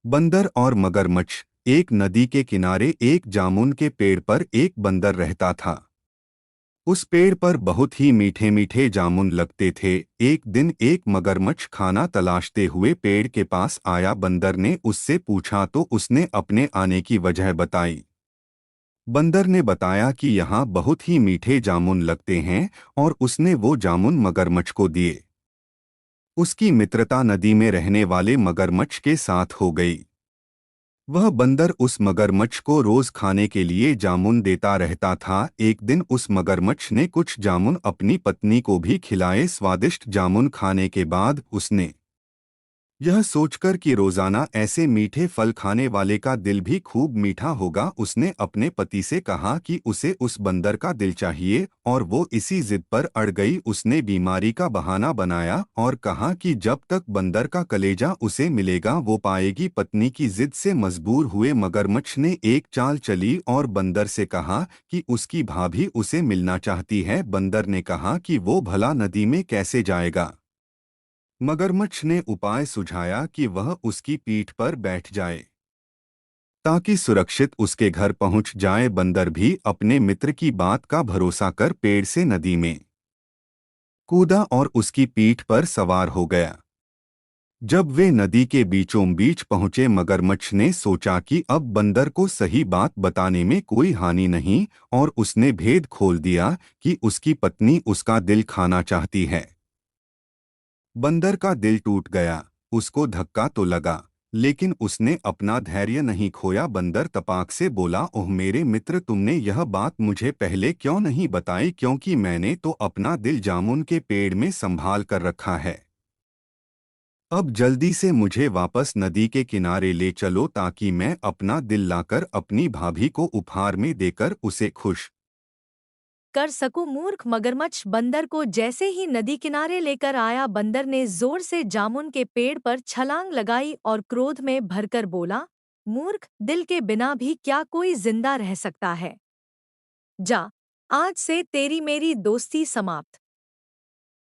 बंदर और मगरमच्छ। एक नदी के किनारे एक जामुन के पेड़ पर एक बंदर रहता था। उस पेड़ पर बहुत ही मीठे मीठे जामुन लगते थे। एक दिन एक मगरमच्छ खाना तलाशते हुए पेड़ के पास आया। बंदर ने उससे पूछा तो उसने अपने आने की वजह बताई। बंदर ने बताया कि यहाँ बहुत ही मीठे जामुन लगते हैं और उसने वो जामुन मगरमच्छ को दिए। उसकी मित्रता नदी में रहने वाले मगरमच्छ के साथ हो गई। वह बंदर उस मगरमच्छ को रोज खाने के लिए जामुन देता रहता था। एक दिन उस मगरमच्छ ने कुछ जामुन अपनी पत्नी को भी खिलाए। स्वादिष्ट जामुन खाने के बाद उसने यह सोचकर कि रोजाना ऐसे मीठे फल खाने वाले का दिल भी खूब मीठा होगा, उसने अपने पति से कहा कि उसे उस बंदर का दिल चाहिए और वो इसी जिद पर अड़ गई। उसने बीमारी का बहाना बनाया और कहा कि जब तक बंदर का कलेजा उसे मिलेगा वो पाएगी। पत्नी की जिद से मजबूर हुए मगरमच्छ ने एक चाल चली और बंदर से कहा कि उसकी भाभी उसे मिलना चाहती है। बंदर ने कहा कि वो भला नदी में कैसे जाएगा। मगरमच्छ ने उपाय सुझाया कि वह उसकी पीठ पर बैठ जाए ताकि सुरक्षित उसके घर पहुंच जाए। बंदर भी अपने मित्र की बात का भरोसा कर पेड़ से नदी में कूदा और उसकी पीठ पर सवार हो गया। जब वे नदी के बीचों बीच पहुंचे, मगरमच्छ ने सोचा कि अब बंदर को सही बात बताने में कोई हानि नहीं और उसने भेद खोल दिया कि उसकी पत्नी उसका दिल खाना चाहती है। बंदर का दिल टूट गया। उसको धक्का तो लगा, लेकिन उसने अपना धैर्य नहीं खोया। बंदर तपाक से बोला, ओह मेरे मित्र, तुमने यह बात मुझे पहले क्यों नहीं बताई, क्योंकि मैंने तो अपना दिल जामुन के पेड़ में संभाल कर रखा है। अब जल्दी से मुझे वापस नदी के किनारे ले चलो ताकि मैं अपना दिल लाकर अपनी भाभी को उपहार में देकर उसे खुश कर सकूं। मूर्ख मगरमच्छ बंदर को जैसे ही नदी किनारे लेकर आया, बंदर ने जोर से जामुन के पेड़ पर छलांग लगाई और क्रोध में भरकर बोला, मूर्ख, दिल के बिना भी क्या कोई जिंदा रह सकता है? जा, आज से तेरी मेरी दोस्ती समाप्त।